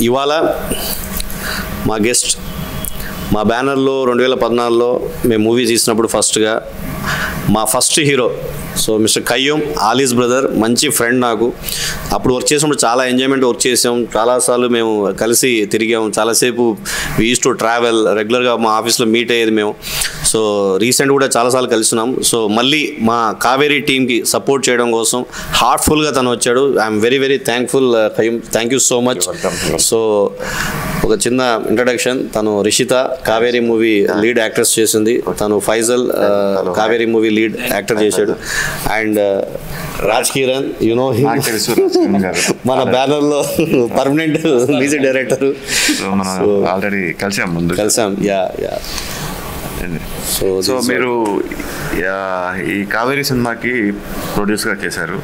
ఇవాళ మా గెస్ట్ మా బ్యానర్లో 2014లో మేము మూవీ తీసినప్పుడు ఫస్ట్గా మా first hero so mister Kayyum Ali's brother, మంచి ఫ్రెండ్ నాకు. అప్పుడు వర్క్ చేసినప్పుడు చాలా ఎంజాయ్మెంట్ వర్క్ చేసాం, చాలాసార్లు మేము కలిసి తిరిగాము, చాలాసేపు వీ యూస్ టు ట్రావెల్, రెగ్యులర్గా మా ఆఫీస్లో మీట్ అయ్యేది మేము. సో రీసెంట్ కూడా చాలాసార్లు కలిసినాం. సో మళ్ళీ మా కావేరీ టీమ్కి సపోర్ట్ చేయడం కోసం హార్ట్ఫుల్గా తను వచ్చాడు. I'm very very thankful Qayyum, thank you so much. So ఒక చిన్న ఇంట్రడక్షన్, తను Rishitha Kaveri movie lead actress చేసింది, తను Faizal Kaveri movie lead actor చేశాడు. And Raj Kiran, you know him, మన బ్యానర్లో పర్మనెంట్ మ్యూజిక్ డైరెక్టర్. ఆల్రెడీ కలిసాం. యా. సో మీరు ఈ కావేరీ సినిమాకి ప్రొడ్యూస్గా చేశారు.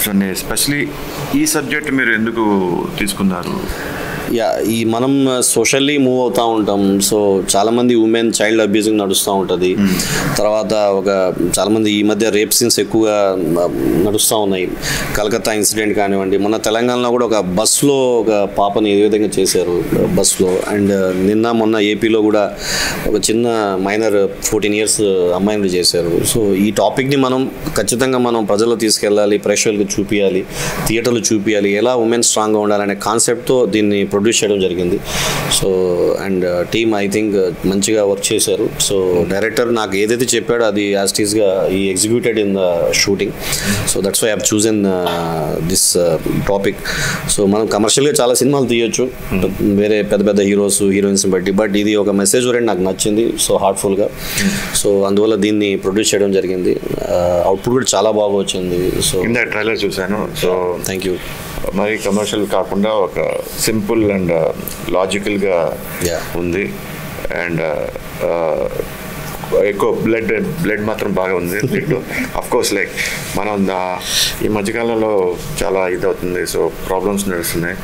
సో ఎస్పెషలీ ఈ సబ్జెక్ట్ మీరు ఎందుకు తీసుకున్నారు? ఈ మనం సోషల్లీ మూవ్ అవుతూ ఉంటాం. సో చాలామంది ఉమెన్ చైల్డ్ అబ్యూజింగ్ నడుస్తూ ఉంటుంది. తర్వాత చాలామంది ఈ మధ్య రేప్ సీన్స్ ఎక్కువగా నడుస్తూ ఉన్నాయి. కలకత్తా ఇన్సిడెంట్ కానివ్వండి, మొన్న తెలంగాణలో కూడా ఒక బస్సులో ఒక పాపని ఏ విధంగా చేశారు బస్సులో. అండ్ మొన్న ఏపీలో కూడా ఒక చిన్న మైనర్ 14 years అమ్మాయిని చేశారు. సో ఈ టాపిక్ని మనం ఖచ్చితంగా మనం ప్రజల్లో తీసుకెళ్ళాలి, ప్రేక్షకులకు చూపించాలి, థియేటర్లు చూపించాలి, ఎలా ఉమెన్ స్ట్రాంగ్గా ఉండాలనే కాన్సెప్ట్తో దీన్ని ప్రొడ్యూస్ చేయడం జరిగింది. So and team I think మంచిగా వర్క్ చేశారు. సో డైరెక్టర్ నాకు ఏదైతే చెప్పాడో అది యాజ్ ఇట్ ఈస్గా ఈ executed in the shooting. So that's why I have chosen this topic. So మనం కమర్షియల్గా చాలా సినిమాలు తీయొచ్చు వేరే పెద్ద పెద్ద హీరోస్ హీరోయిన్స్ బట్టి, బట్ ఇది ఒక మెసేజ్ ఓరియంట్ నాకు నచ్చింది. సో హార్ట్ఫుల్గా, సో అందువల్ల దీన్ని ప్రొడ్యూస్ చేయడం జరిగింది. అవుట్పుట్ కూడా చాలా బాగా వచ్చింది. సో ట్రైలర్ చూశాను. So thank you. మరి కమర్షియల్ కాకుండా ఒక సింపుల్ అండ్ లాజికల్గా ఉంది. అండ్ ఎక్కువ బ్లడ్ మాత్రం బాగా ఉంది దీంట్లో. అఫ్కోర్స్ లైక్ మనం ఈ మధ్యకాలంలో చాలా ఇదవుతుంది. సో ప్రాబ్లమ్స్ నడుస్తున్నాయి.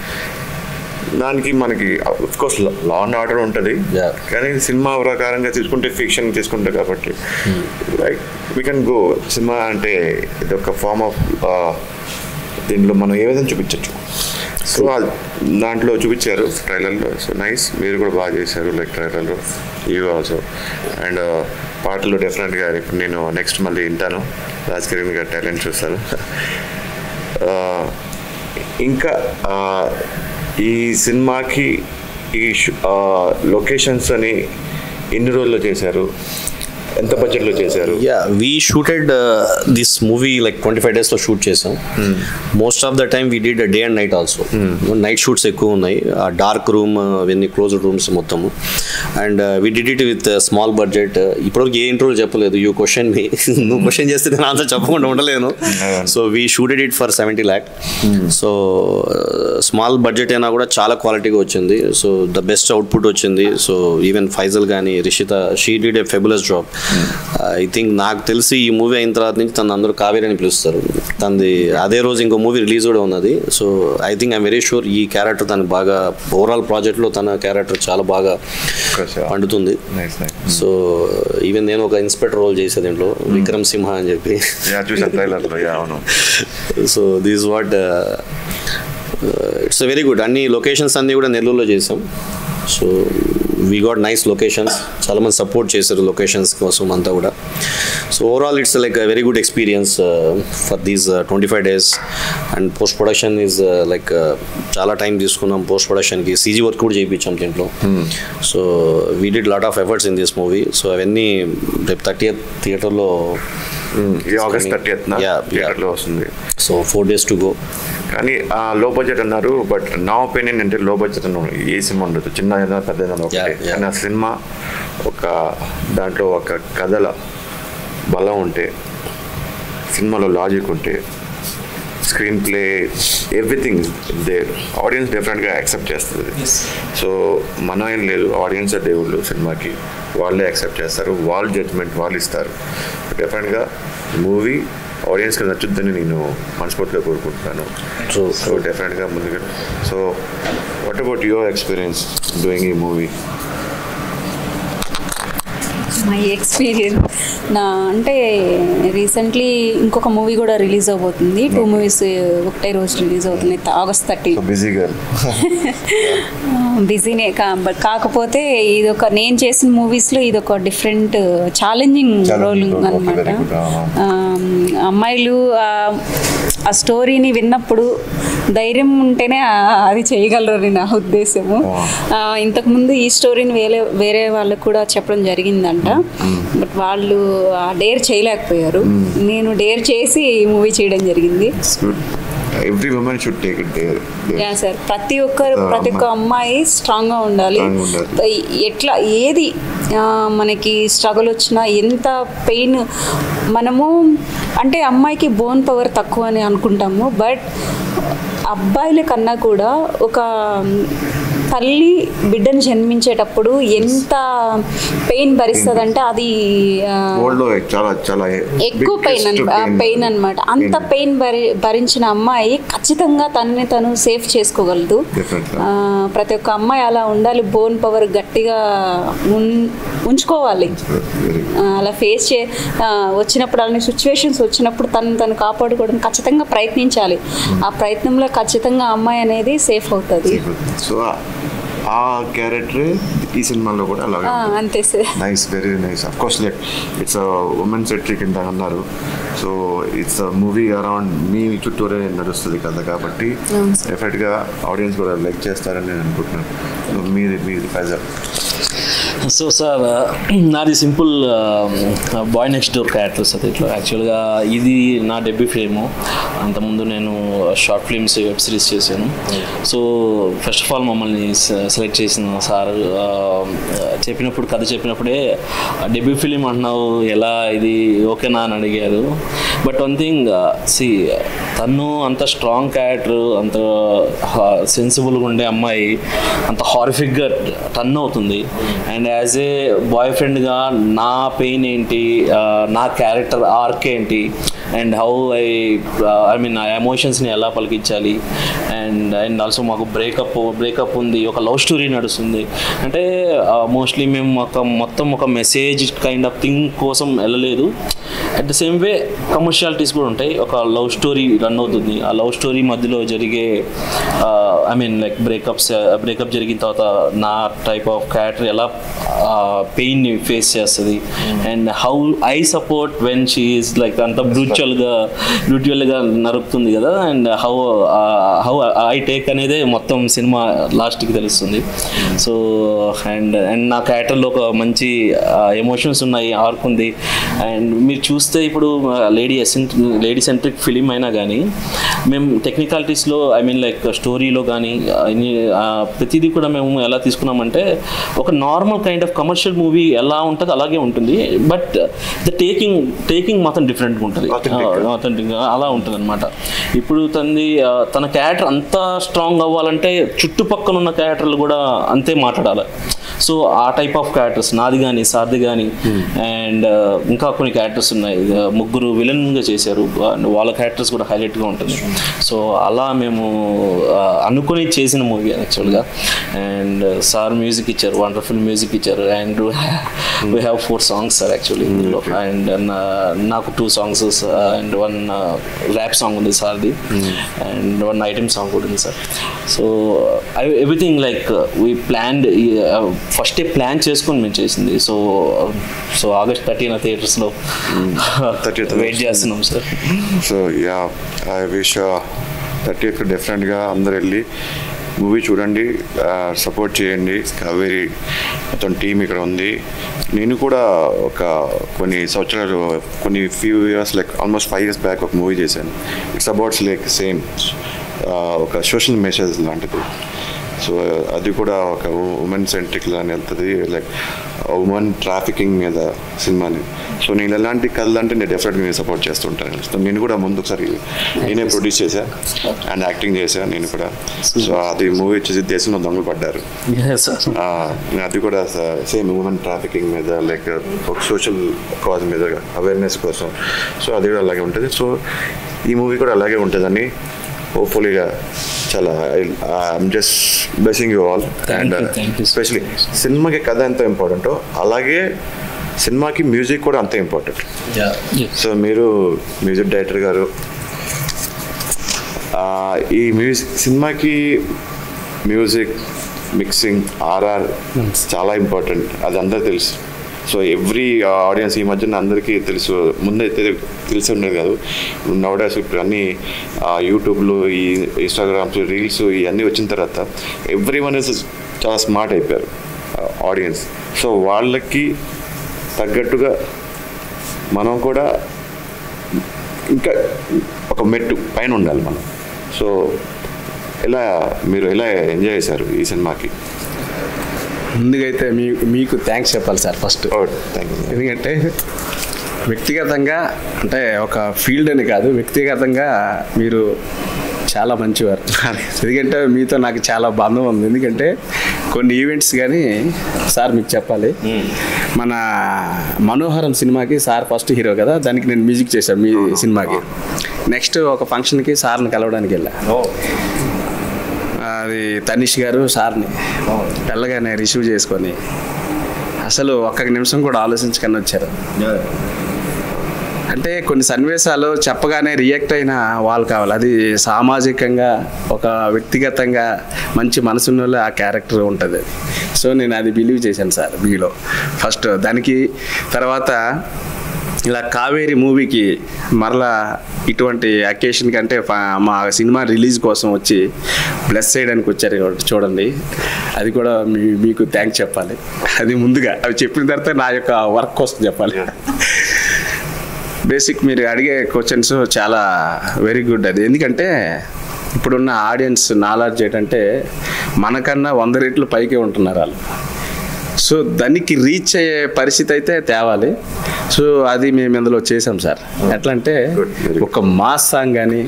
దానికి మనకి అఫ్కోర్స్ లా అండ్ ఆర్డర్ ఉంటుంది, కానీ సినిమా ప్రకారంగా తీసుకుంటే ఫిక్షన్ తీసుకుంటే కాబట్టి like we can go. Cinema అంటే ఇది ఒక ఫార్మ్ ఆఫ్ దీంట్లో మనం ఏ విధంగా చూపించవచ్చు. సో దాంట్లో చూపించారు ట్రైలర్లో. సో నైస్, మీరు కూడా బాగా చేశారు లైక్ ట్రైలర్లో, యూ ఆల్సో. అండ్ పాటలు డెఫినెట్గా ఇప్పుడు నేను నెక్స్ట్ మళ్ళీ వింటాను, రాజ్ కిరణ్ గారి టాలెంట్ చూస్తాను. ఇంకా ఈ సినిమాకి ఈ లొకేషన్స్ అని ఎన్ని రోజుల్లో చేశారు, ఎంత బడ్జెట్లో చేశారు? We shooted this movie like 25 days లో షూట్ చేసాం. Most of the time we did day and night also. Night shoots ఎక్కువ ఉన్నాయి, డార్క్ రూమ్ అవన్నీ క్లోజ్డ్ రూమ్స్ మొత్తము. And we did it with small budget. ఇప్పటివరకు ఏ ఇంటర్వ్యూ చెప్పలేదు. You question మీ, నువ్వు question చేస్తే నేను ఆన్సర్ చెప్పకుండా ఉండలేను. So we shooted it for 70 lakh. So small budget అయినా కూడా చాలా క్వాలిటీగా వచ్చింది. సో ద బెస్ట్ అవుట్పుట్ వచ్చింది. సో ఈవెన్ ఫైజల్ కానీ Rishitha, she did a fabulous job. I think నాకు తెలిసి ఈ మూవీ అయిన తర్వాత నుంచి తను అందరూ కావేరి అని పిలుస్తారు. తనది అదే రోజు ఇంకో మూవీ రిలీజ్ కూడా ఉన్నది. So I think I'm very sure ఈ క్యారెక్టర్ తనకు బాగా ఓవరాల్ ప్రాజెక్ట్లో తన క్యారెక్టర్ చాలా బాగా పండుతుంది. సో ఈవెన్ నేను ఒక ఇన్స్పెక్టర్ రోల్ చేసే దీంట్లో విక్రమ్ సింహ అని చెప్పి. So this what it's very good. అన్ని లొకేషన్స్ అన్నీ కూడా నెల్లూరులో చేసాం. So we got nice locations, చాలామంది సపోర్ట్ చేశారు లొకేషన్స్ కోసం అంతా కూడా. So overall it's like very good experience for these 25 days. And post production is like చాలా టైం తీసుకున్నాం పోస్ట్ ప్రొడక్షన్కి. సీజీ వర్క్ కూడా చేయించాం దీంట్లో. So we did lot of efforts in this movie. So అవన్నీ రేపు 30th థియేటర్లో, August 30th థియేటర్లో వస్తుంది. So 4 days to go. కానీ లో బడ్జెట్ అన్నారు, బట్ నా ఒపీనియన్ అంటే లో బడ్జెట్ అన్న ఏ సినిమా ఉండదు, చిన్న ఏదైనా పెద్ద ఏదైనా ఒకటి. కానీ ఆ సినిమా ఒక దాంట్లో ఒక కథల బలం ఉంటే, సినిమాలో లాజిక్ ఉంటే, screenplay everything there, audience డెఫినెట్గా యాక్సెప్ట్ చేస్తుంది. సో మనం ఏం లేదు, ఆడియన్స్ దేవుళ్ళు సినిమాకి, వాళ్ళే యాక్సెప్ట్ చేస్తారు, వాళ్ళ జడ్జ్మెంట్ వాళ్ళు ఇస్తారు. డెఫినెట్గా మూవీ ఆడియన్స్కి నచ్చుద్దని నేను మనస్ఫూర్తిగా కోరుకుంటున్నాను. సో డెఫినెట్గా ముందుగా. So what about your experience doing ఈ మూవీ? మై ఎక్స్పీరియన్స్ అంటే రీసెంట్లీ ఇంకొక మూవీ కూడా రిలీజ్ అవబోతుంది. 2 మూవీస్ ఒకటే రోజు రిలీజ్ అవుతుంది, August 30. బిజీనే కాకపోతే ఇదొక నేను చేసిన మూవీస్లో ఇదొక డిఫరెంట్ ఛాలెంజింగ్ రోల్ అనమాట. అమ్మాయిలు ఆ స్టోరీని విన్నప్పుడు ధైర్యం ఉంటేనే అది చేయగలరు నా ఉద్దేశము. ఇంతకుముందు ఈ స్టోరీని వేరే వాళ్ళకు కూడా చెప్పడం జరిగిందంట, బట్ వాళ్ళు డేర్ చేయలేకపోయారు. నేను డేర్ చేసి ఈ మూవీ చేయడం జరిగింది. Every women should take it there. Yeah sir, ప్రతి ఒక్క అమ్మాయి స్ట్రాంగ్గా ఉండాలి. ఎట్లా ఏది మనకి స్ట్రగుల్ వచ్చినా, ఎంత పెయిన్ మనము అంటే అమ్మాయికి బోన్ పవర్ తక్కువ అని అనుకుంటాము, బట్ అబ్బాయిల కన్నా కూడా ఒక తల్లి బిడ్డను జన్మించేటప్పుడు ఎంత పెయిన్ భరిస్తుందంటే అది ఎక్కువ పెయిన్ అనమాట. అంత పెయిన్ భరించిన అమ్మాయి ఖచ్చితంగా తనని తను సేఫ్ చేసుకోగలదు. ప్రతి ఒక్క అమ్మాయి అలా ఉండాలి, బోన్ పవర్ గట్టిగా ఉంచుకోవాలి. అలా ఫేస్ వచ్చినప్పుడు అలాంటి సిచ్యువేషన్స్ వచ్చినప్పుడు తను కాపాడుకోవడం ఖచ్చితంగా ప్రయత్నించాలి. ఆ ప్రయత్నంలో ఖచ్చితంగా అమ్మాయి అనేది సేఫ్ అవుతుంది. సో ఆ క్యారెక్టర్ ఈ సినిమాలో కూడా అలాగే అంతే sir. Nice, very nice. Of course like it's women centric ఇంత అన్నారు. సో ఇట్స్ మూవీ అరౌండ్ మీ చుట్టూరే నడుస్తుంది కదా, కాబట్టి డెఫినెట్గా ఆడియన్స్ కూడా లైక్ చేస్తారని నేను అనుకుంటున్నాను. మీది ఫైజల్. సో సార్, నాది simple boy next door characters అది. ఇట్లా యాక్చువల్గా ఇది నా డెబ్యూ ఫిల్ము. అంతకుముందు నేను షార్ట్ ఫిల్మ్స్, వెబ్ సిరీస్ చేశాను. సో ఫస్ట్ ఆఫ్ ఆల్ మమ్మల్ని సెలెక్ట్ చేసిన సార్ చెప్పినప్పుడు, కథ చెప్పినప్పుడే డెబ్యూ ఫిలిం అంటున్నావు, ఎలా ఇది ఓకేనా అని అడిగారు. బట్ వన్ థింగ్, తను అంత స్ట్రాంగ్ క్యారెక్టర్, అంత సెన్సిబుల్గా ఉండే అమ్మాయి అంత హారిఫిక్గా టర్న్ అవుతుంది. అండ్ యాజ్ ఏ బాయ్ ఫ్రెండ్గా నా పెయిన్ ఏంటి, నా క్యారెక్టర్ ఆర్క్ ఏంటి, అండ్ హౌ ఐ మీన్ ఆ ఎమోషన్స్ని ఎలా పలికించాలి. అండ్ ఆల్సో మాకు బ్రేకప్ ఉంది, ఒక లవ్ స్టోరీ నడుస్తుంది. అంటే మోస్ట్లీ మేము మొత్తం ఒక మెసేజ్ కైండ్ ఆఫ్ థింగ్ కోసం వెళ్ళలేదు. At the same way commercialities కూడా ఉంటాయి. ఒక లవ్ స్టోరీ రన్ అవుతుంది, ఆ లవ్ స్టోరీ మధ్యలో జరిగే ఐ మీన్ లైక్ బ్రేకప్ జరిగిన తర్వాత నా టైప్ ఆఫ్ క్యారెక్టర్ ఎలా పెయిన్ని ఫేస్ చేస్తుంది, and how I support when she is like అంత బ్రూచువల్గా నరుకుతుంది కదా, అండ్ హౌ ఐ టేక్ అనేది మొత్తం సినిమా లాస్ట్కి తెలుస్తుంది. సో అండ్ నా క్యారెక్టర్లో ఒక మంచి ఎమోషన్స్ ఉన్నాయి, ఆర్క్ ఉంది. అండ్ మీరు చూస్తే ఇప్పుడు లేడీ సెంట్రిక్ ఫిలిం అయినా కానీ మేము టెక్నికాలిటీస్లో ఐ మీన్ లైక్ స్టోరీలో కానీ ప్రతిదీ కూడా మేము ఎలా తీసుకున్నామంటే ఒక normal kind of commercial movie ఎలా ఉంటుంది అలాగే ఉంటుంది, బట్ ద టేకింగ్ మాత్రం డిఫరెంట్గా ఉంటుంది, ఆథెంటిక్గా అలా ఉంటుంది అనమాట. ఇప్పుడు తన క్యారెక్టర్ అంత స్ట్రాంగ్ అవ్వాలంటే చుట్టుపక్కల ఉన్న క్యారెక్టర్లు కూడా అంతే మాట్లాడాలి. సో ఆ టైప్ ఆఫ్ క్యారెక్టర్స్ నాది కానీ, సార్ది కానీ, అండ్ ఇంకా కొన్ని క్యారెక్టర్స్ ఉన్నాయి. ముగ్గురు విలన్గా చేశారు, వాళ్ళ క్యారెక్టర్స్ కూడా హైలైట్గా ఉంటుంది. సో అలా మేము అనుకుని చేసిన మూవీ యాక్చువల్గా. అండ్ సార్ మ్యూజిక్ ఇచ్చారు, వండర్ఫుల్ మ్యూజిక్ ఇచ్చారు. And we have 4 songs sir actually ఇందులో. అండ్ నాకు 2 songs అండ్ 1 ర్యాప్ సాంగ్ ఉంది సార్ది, అండ్ 1 ఐటమ్ సాంగ్ కూడా ఉంది sir. So everything like we planned, first plan చేసుకొని మేము చేసింది. సో August 30th థియేటర్స్లో వెయిట్ చేస్తున్నాం sir. So yeah, I wish 30th డెఫినెట్గా అందరు వెళ్ళి మూవీ చూడండి, సపోర్ట్ చేయండి. కావేరి మొత్తం టీం ఇక్కడ ఉంది. నేను కూడా కొన్ని సంవత్సరాలు, few years like almost 5 years back ఒక మూవీ చేశాను. ఇట్స్ అబౌట్ లైక్ సేమ్ ఒక సోషల్ మెసేజ్ లాంటిది. సో అది కూడా ఒక ఉమెన్ సెంట్రిక్ లాని వెళ్తుంది, లైక్ ఉమెన్ ట్రాఫికింగ్ మీద సినిమాని. సో నేను ఎలాంటి కథలు అంటే నేను డెఫినెట్గా నేను సపోర్ట్ చేస్తుంటాను. సో నేను కూడా ముందు ఒకసారి నేనే ప్రొడ్యూస్ చేశాను అండ్ యాక్టింగ్ చేశాను నేను కూడా. సో అది మూవీ వచ్చేసి దేశంలో దొంగలు పడ్డారు. అది కూడా సేమ్ ఉమెన్ ట్రాఫికింగ్ మీద, లైక్ ఒక సోషల్ కాజ్ మీద అవేర్నెస్ కోసం. సో అది కూడా అలాగే ఉంటుంది. సో ఈ మూవీ కూడా అలాగే ఉంటుందని హోప్ఫుల్లీగా చాలా I'm just blessing you all. And especially సినిమాకి కథ ఎంత ఇంపార్టెంటో అలాగే సినిమాకి మ్యూజిక్ కూడా అంతే ఇంపార్టెంట్. సో మీరు మ్యూజిక్ డైరెక్టర్ గారు, ఈ సినిమాకి మ్యూజిక్, మిక్సింగ్, ఆర్ఆర్ చాలా ఇంపార్టెంట్, అది అందరికీ తెలుసు. సో ఎవ్రీ ఆడియన్స్ ఈ మధ్యన అందరికీ తెలుసు, ముందైతే తెలిసి ఉండేది కాదు. నౌడేస్ ఇప్పుడు అన్నీ యూట్యూబ్లో, ఈ ఇన్స్టాగ్రామ్స్, రీల్స్ ఇవన్నీ వచ్చిన తర్వాత ఎవ్రీ వన్ ఇస్ చాలా స్మార్ట్ అయిపోయారు ఆడియన్స్. సో వాళ్ళకి తగ్గట్టుగా మనం కూడా ఇంకా ఒక మెట్టు పైన ఉండాలి మనం. సో మీరు ఎలా ఎంజాయ్ చేశారు ఈ సినిమాకి? ముందుగా అయితే మీకు థ్యాంక్స్ చెప్పాలి సార్ ఫస్ట్. ఎందుకంటే వ్యక్తిగతంగా అంటే ఒక ఫీల్డ్ అని కాదు, వ్యక్తిగతంగా మీరు చాలా మంచివారు. ఎందుకంటే మీతో నాకు చాలా బంధం ఉంది. ఎందుకంటే కొన్ని ఈవెంట్స్ కానీ సార్ మీకు చెప్పాలి, మన మనోహరం సినిమాకి సార్ ఫస్ట్ హీరో కదా, దానికి నేను మ్యూజిక్ చేశాను మీ సినిమాకి. నెక్స్ట్ ఒక ఫంక్షన్కి సార్ని కలవడానికి వెళ్ళా. అది తనీష్ గారు సార్ని వెళ్ళగానే రిసీవ్ చేసుకొని అసలు ఒక్క నిమిషం కూడా ఆలోచించకుండా వచ్చారు. అంటే కొన్ని సన్నివేశాలు చెప్పగానే రియాక్ట్ అయిన వాళ్ళు కావాలి. అది సామాజికంగా ఒక వ్యక్తిగతంగా మంచి మనసున్న ఆ క్యారెక్టర్ ఉంటుంది. సో నేను అది బిలీవ్ చేశాను సార్ మీలో ఫస్ట్. దానికి తర్వాత ఇలా కావేరి మూవీకి మరలా ఇటువంటి అకేషన్ కంటే మా సినిమా రిలీజ్ కోసం వచ్చి బ్లెస్ చేయడానికి వచ్చారు చూడండి, అది కూడా మీకు థ్యాంక్స్ చెప్పాలి. అది ముందుగా అవి చెప్పిన తర్వాత నా యొక్క వర్క్ కోసం చెప్పాలి. బేసిక్ మీరు అడిగే క్వశ్చన్స్ చాలా వెరీ గుడ్. అది ఎందుకంటే ఇప్పుడున్న ఆడియన్స్ నాలెడ్జ్ ఏంటంటే మనకన్నా 100 రెట్లు పైకే ఉంటున్నారు వాళ్ళు. సో దానికి రీచ్ అయ్యే పరిస్థితి అయితే తేవాలి. సో అది మేము ఇందులో చేసాం సార్. ఎట్లా అంటే ఒక మాస్ సాంగ్ కానీ,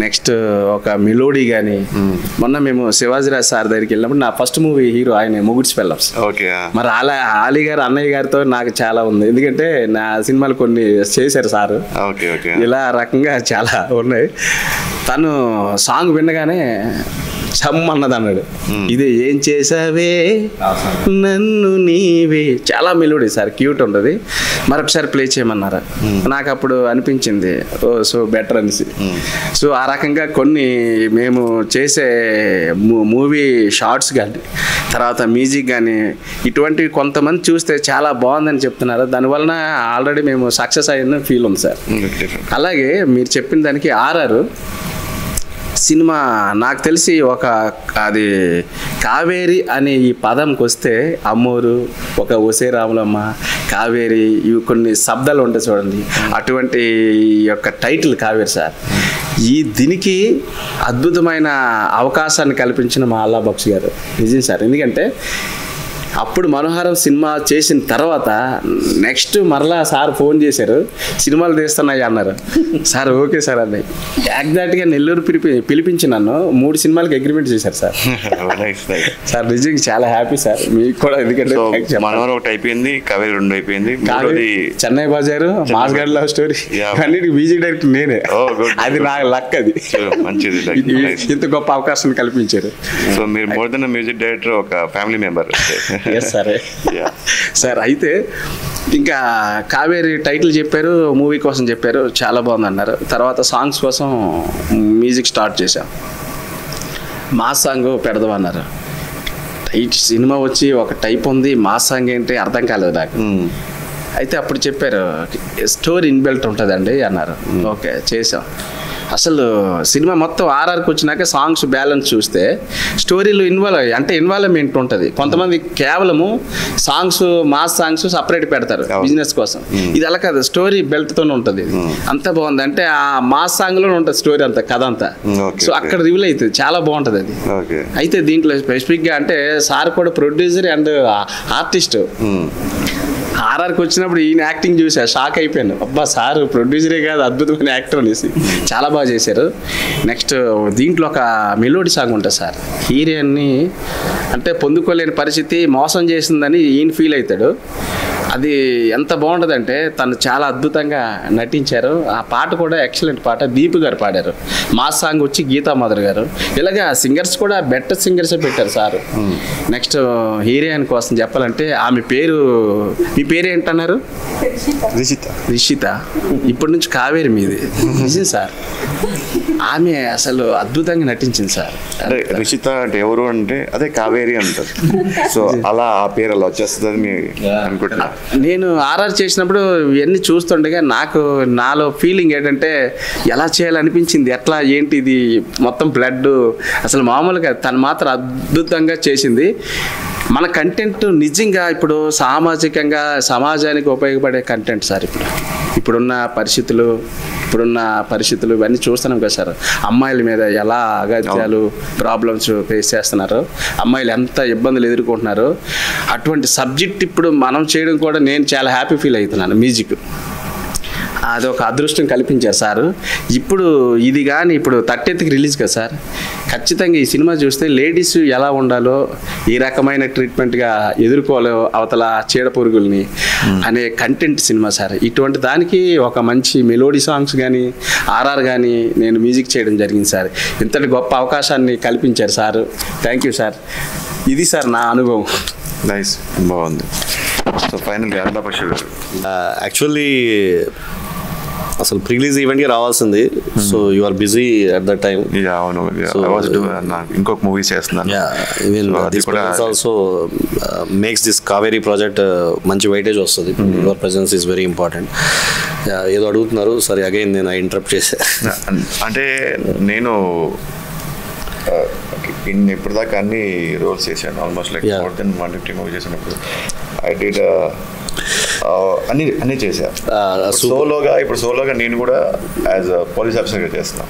నెక్స్ట్ ఒక మెలోడీ కానీ. మొన్న మేము శివాజీరాజ్ సార్ దగ్గరికి వెళ్ళినప్పుడు నా ఫస్ట్ మూవీ హీరో ఆయన మొగుడ్స్ పెళ్ళప్స్. మరి ఆలీ గారు అన్నయ్య గారితో నాకు చాలా ఉంది, ఎందుకంటే నా సినిమాలు కొన్ని చేశారు సారు. ఇలా రకంగా చాలా ఉన్నాయి. తను సాంగ్ వినగానే చమ్మన్నది అన్నాడు, ఇది ఏం చేసావే నన్ను నీవే. చాలా మెలోడీ సార్, క్యూట్ ఉంటుంది. మరొకసారి ప్లే చేయమన్నారు. నాకు అప్పుడు అనిపించింది సో బెటర్ అనేసి. సో ఆ రకంగా కొన్ని మేము చేసే మూవీ షార్ట్స్ కానీ, తర్వాత మ్యూజిక్ కానీ, ఇటువంటివి కొంతమంది చూస్తే చాలా బాగుందని చెప్తున్నారు. దానివలన ఆల్రెడీ మేము సక్సెస్ అయిన ఫీల్ ఉంది సార్. అలాగే మీరు చెప్పిన దానికి ఆర్ఆర్ సినిమా నాకు తెలిసి అది కావేరి అనే ఈ పదంకి వస్తే అమ్మూరు, ఒక ఒసే రాములమ్మ, కావేరి, ఇవి కొన్ని శబ్దాలు ఉంటాయి చూడండి, అటువంటి యొక్క టైటిల్ కావేరి సార్. దీనికి అద్భుతమైన అవకాశాన్ని కల్పించిన మా అల్లా బక్షి గారు నిజం సార్. ఎందుకంటే అప్పుడు మనోహరం సినిమా చేసిన తర్వాత నెక్స్ట్ మరలా సార్ ఫోన్ చేశారు, సినిమాలు తీస్తున్నాయి అన్నారు. సార్ ఓకే సార్ అన్నయ్య. ఎగ్జాక్ట్గా నెల్లూరు పిలిపించి నన్ను 3 సినిమాలకి అగ్రిమెంట్ చేశారు సార్. సార్ నిజంగా చాలా హ్యాపీ సార్ మీకు కూడా. ఎందుకంటే మనోహరం ఒకటి అయిపోయింది, కావేరి 2 అయిపోయింది, చెన్నై బజారు, మాస్గడ్ లవ్ స్టోరీ అన్నిటికి మ్యూజిక్ డైరెక్టర్ నేనే. అది నా లక్. అది మంచిది, ఇంత గొప్ప అవకాశం కల్పించారు. సో మీరు మోర్ దెన్ మ్యూజిక్ డైరెక్టర్, ఒక ఫ్యామిలీ మెంబర్. సరే సార్. అయితే ఇంకా కావేరి టైటిల్ చెప్పారు, మూవీ కోసం చెప్పారు, చాలా బాగుంది అన్నారు. తర్వాత సాంగ్స్ కోసం మ్యూజిక్ స్టార్ట్ చేశాం. మాస్ సాంగ్ పెడదామన్నారు. సినిమా వచ్చి ఒక టైప్ ఉంది, మాస్ సాంగ్ ఏంటి అర్థం కాలేదు నాకు. అయితే అప్పుడు చెప్పారు స్టోరీ ఇన్బిల్ట్ ఉంటుందండి అన్నారు. ఓకే చేసాం. అసలు సినిమా మొత్తం ఆర్ఆర్కి వచ్చినాక సాంగ్స్ బ్యాలెన్స్ చూస్తే స్టోరీలు ఇన్వాల్వ్మెంట్ ఉంటుంది. కొంతమంది కేవలము సాంగ్స్, మాస్ సాంగ్స్ సపరేట్ పెడతారు బిజినెస్ కోసం. ఇది అలా కాదు, స్టోరీ బెల్ట్తోనే ఉంటుంది. అంత బాగుంది. అంటే ఆ మాస్ సాంగ్లోనే ఉంటుంది స్టోరీ అంతా, కథ అంతా. సో అక్కడ రివీల్ అవుతుంది, చాలా బాగుంటుంది అది. అయితే దీంట్లో స్పెసిఫిక్గా అంటే సార్ కూడా ప్రొడ్యూసర్ అండ్ ఆర్టిస్ట్. ఆర్ఆర్కి వచ్చినప్పుడు ఈయన యాక్టింగ్ చూసా, షాక్ అయిపోయాను. అబ్బా సార్ ప్రొడ్యూసరే కాదు, అద్భుతమైన యాక్టర్ అనేసి. చాలా బాగా చేశారు. నెక్స్ట్ దీంట్లో ఒక మెలోడీ సాంగ్ ఉంటుంది సార్. హీరోయిన్ని అంటే పొందుకోలేని పరిస్థితి, మోసం చేసిందని ఈయన ఫీల్ అవుతాడు. అది ఎంత బాగుంటుందంటే తను చాలా అద్భుతంగా నటించారు. ఆ పాట కూడా ఎక్సలెంట్ పాట, దీపు గారు పాడారు. మా సాంగ్ వచ్చి గీతా మధుర్ గారు. ఇలాగా సింగర్స్ కూడా బెటర్ సింగర్సే పెట్టారు సార్. నెక్స్ట్ హీరోయిన్ కోసం చెప్పాలంటే ఆమె పేరు, మీ పేరు ఏంటన్నారు? రిషిత. ఇప్పటి నుంచి కావేరి మీది. నిజం సార్, ఆమె అసలు అద్భుతంగా నటించింది సార్. అంటే రిషిత అంటే ఎవరు అంటే అదే కావేరి అంటారు. సో అలా ఆ పేరు అలా వచ్చేస్తుందని అనుకుంటున్నా. నేను ఆర్ఆర్ చేసినప్పుడు ఇవన్నీ చూస్తుండగా నాకు నాలో ఫీలింగ్ ఏంటంటే ఎలా చేయాలనిపించింది, ఎట్లా ఏంటి ఇది మొత్తం బ్లడ్ అసలు మామూలుగా తను మాత్రం అద్భుతంగా చేసింది. మన కంటెంట్ నిజంగా ఇప్పుడు సామాజికంగా సమాజానికి ఉపయోగపడే కంటెంట్ సార్. ఇప్పుడున్న పరిస్థితులు ఇవన్నీ చూస్తున్నాం కదా సార్. అమ్మాయిల మీద ఎలా అగత్యాలు ప్రాబ్లమ్స్ ఫేస్ చేస్తున్నారు, అమ్మాయిలు ఎంత ఇబ్బందులు ఎదుర్కొంటున్నారు, అటువంటి సబ్జెక్ట్ ఇప్పుడు మనం చేయడం కూడా నేను చాలా హ్యాపీ ఫీల్ అవుతున్నాను. మ్యూజిక్ అదొక అదృష్టం కల్పించారు సార్. ఇప్పుడు ఇది కానీ ఇప్పుడు 30th రిలీజ్ కదా సార్, ఖచ్చితంగా ఈ సినిమా చూస్తే లేడీస్ ఎలా ఉండాలో, ఈ రకమైన ట్రీట్మెంట్గా ఎదుర్కోవాలో అవతల చీడ పురుగుల్ని అనే కంటెంట్ సినిమా సార్. ఇటువంటి దానికి ఒక మంచి మెలోడీ సాంగ్స్ కానీ ఆర్ఆర్ కానీ నేను మ్యూజిక్ చేయడం జరిగింది సార్. ఇంతటి గొప్ప అవకాశాన్ని కల్పించారు సార్. Thank you sir. ఇది సార్ నా అనుభవం. నైస్, బాగుంది. సో ఫైనల్ యాక్చువల్లీ అసలు ప్రీలీజ్ ఈవెంట్కి రావాల్సింది. So you are busy at that time. అవును, ఇంకొక మూవీ చేస్తున్నాను. Also makes this Kaveri project మంచి వెయిటేజ్ వస్తుంది. Your presence is very important. ఏదో అడుగుతున్నారు, సరే అగైన్ నేను ఇంటరప్ట్ చేసా. అంటే నేను ఇప్పుడు దాకా అన్ని రోల్స్ చేశాను, almost like more than 150 movie చేసినప్పుడు. ఐ డిడ్ అన్ని చేశా సోలోగా. ఇప్పుడు సోలోగా నేను కూడా యాజ్ పోలీస్ ఆఫీసర్గా చేస్తున్నాను.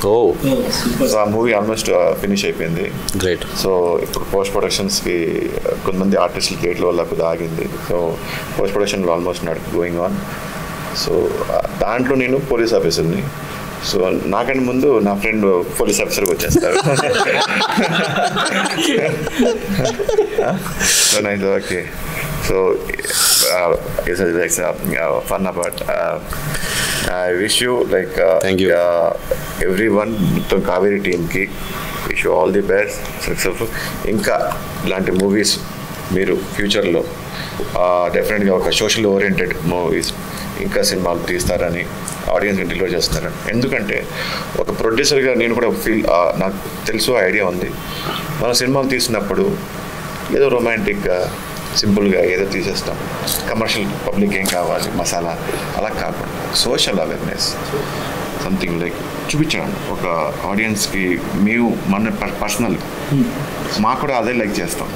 సో ఆ మూవీ ఆల్మోస్ట్ ఫినిష్ అయిపోయింది. గ్రేట్. సో ఇప్పుడు పోస్ట్ ప్రొడక్షన్స్కి కొంతమంది ఆర్టిస్టులు గేట్ల వల్ల కొద్దిగా ఆగింది. సో పోస్ట్ ప్రొడక్షన్లో almost not going on. So దాంట్లో నేను పోలీస్ ఆఫీసర్ని. సో నాకంటే ముందు నా ఫ్రెండ్ పోలీస్ ఆఫీసర్కి వచ్చేస్తారు. So nice, okay. So it's fun about. I wish you like thank you everyone మొత్తం కావేరీ టీమ్కి wish you all the best, successful. ఇంకా ఇలాంటి మూవీస్ మీరు ఫ్యూచర్లో డెఫినెట్గా ఒక సోషల్ ఓరియంటెడ్ మూవీస్ ఇంకా సినిమాలు తీస్తారని ఆడియన్స్కి డెలివర్ చేస్తారని. ఎందుకంటే ఒక ప్రొడ్యూసర్గా నేను కూడా నాకు తెలుసు, ఐడియా ఉంది. మన సినిమాలు తీసినప్పుడు ఏదో రొమాంటిక్గా సింపుల్గా ఏదో తీసేస్తాం, కమర్షియల్ పబ్లిక్ ఏం కావాలి మసాలా అలా కాకుండా సోషల్ అవేర్నెస్ సంథింగ్ లైక్ చూపించడం ఒక ఆడియన్స్కి. మేము మన పర్సనల్ మాకు కూడా అదే లైక్ చేస్తాం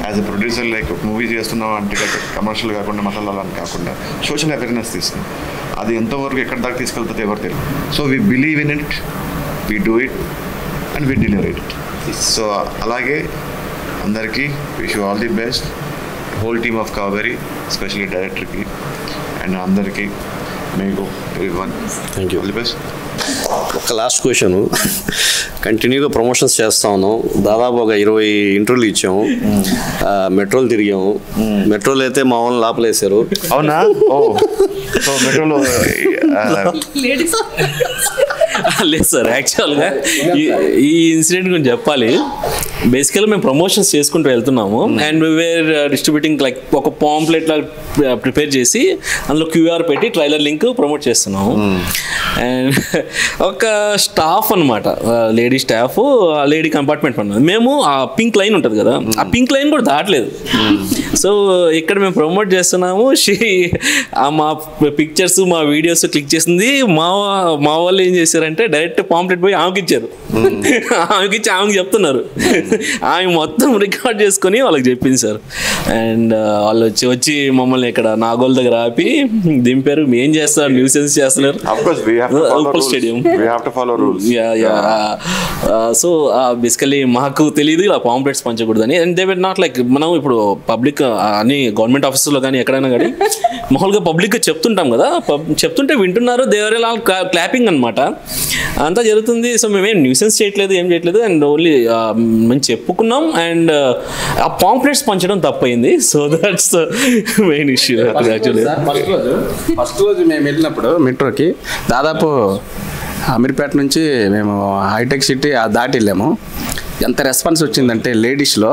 as a producer. Like movie చేస్తున్నాం అంటే కమర్షియల్ కాకుండా మసాలా అని కాకుండా సోషల్ అవేర్నెస్ తీస్తాం. అది ఎంతవరకు ఎక్కడి దాకా తీసుకెళ్తుంది ఎవరు తెలియదు. So we believe in it, we do it and we deliver it. So అలాగే అందరికీ wish you all the best, whole team of Kaveri, especially డైరెక్టర్కి అండ్ అందరికీ. మీకు everyone thank you, all the best. ఒక లాస్ట్ క్వశ్చన్. కంటిన్యూగా promotions చేస్తా ఉన్నాం, దాదాపు ఒక 20 ఇంటర్వ్యూలు ఇచ్చాము, మెట్రోలు తిరిగాము. మెట్రోలు అయితే మా వాళ్ళని లోపలేసారు. అవునా? ఓ, సో మెట్రోలో లేదు సార్, యాక్చువల్గా ఈ ఇన్సిడెంట్ గురించి చెప్పాలి. బేసికల్గా మేము ప్రమోషన్స్ చేసుకుంటూ వెళ్తున్నాము అండ్ వేర్ డిస్ట్రిబ్యూటింగ్ లైక్ ఒక పాంప్లెట్ లాగా ప్రిపేర్ చేసి అందులో QR పెట్టి ట్రైలర్ లింక్ ప్రమోట్ చేస్తున్నాము. అండ్ ఒక స్టాఫ్ అనమాట, లేడీ స్టాఫ్, లేడీ కంపార్ట్మెంట్ ఉన్నది. మేము ఆ పింక్ లైన్ ఉంటుంది కదా, ఆ పింక్ లైన్ కూడా దాటలేదు. సో ఇక్కడ మేము ప్రమోట్ చేస్తున్నాము, మా పిక్చర్స్ మా వీడియోస్ క్లిక్ చేసింది. మా వాళ్ళు ఏం చేశారంటే డైరెక్ట్ పాంప్లెట్ పోయి ఆమెకి ఇచ్చారు. ఆమెకి చెప్తున్నారు, ఆమె మొత్తం రికార్డ్ చేసుకొని వాళ్ళకి చెప్పింది సార్. అండ్ వాళ్ళు వచ్చి మమ్మల్ని ఇక్కడ నాగోల్ దగ్గర ఆపి దింపారు. ఏం చేస్తారు, న్యూసెన్స్ చేస్తున్నారు. స్టేడియం సో బేసికలీ మాకు తెలియదు ఇలా పాంప్లెట్స్ పంచకూడదని. And they were not like మనం ఇప్పుడు పబ్లిక్ అని గవర్నమెంట్ ఆఫీసులో కానీ ఎక్కడైనా కానీ మామూలుగా పబ్లిక్గా చెప్తుంటాం కదా, చెప్తుంటే వింటున్నారు, దేవర్ ఆల్ క్లాపింగ్ అనమాట. అంతా జరుగుతుంది. సో మేమేం న్యూసెన్స్ చేయట్లేదు, ఏం చేయట్లేదు. అండ్ ఓన్లీ మేము చెప్పుకున్నాం. అండ్ ఆ పాంప్లెట్స్ పంచడం తప్పైంది. So that's main issue actually. First రోజు మేము వెళ్ళినప్పుడు మెట్రోకి దాదాపు అమీర్పేట నుంచి మేము హైటెక్ సిటీ దాటి వెళ్ళాము. ఎంత రెస్పాన్స్ వచ్చిందంటే లేడీస్లో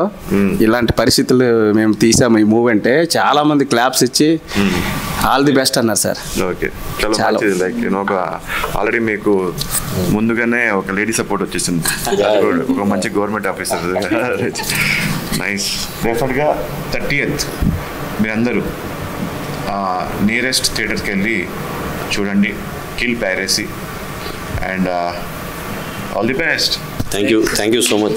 ఇలాంటి పరిస్థితులు మేము తీసాము ఈ మూవ్ అంటే చాలా మంది క్లాప్స్ ఇచ్చి ఆల్ ది బెస్ట్ అన్నారు సార్. ఓకే, చాలా మంచిది. లైక్ ఒక ఆల్రెడీ మీకు ముందుగానే ఒక లేడీ సపోర్ట్ వచ్చేసింది, ఒక మంచి గవర్నమెంట్ ఆఫీసర్. నైస్. డెఫినెట్గా 30th మీరందరూ నియరెస్ట్ థియేటర్స్కి వెళ్ళి చూడండి kill piracy. And all the best. Thank you so much.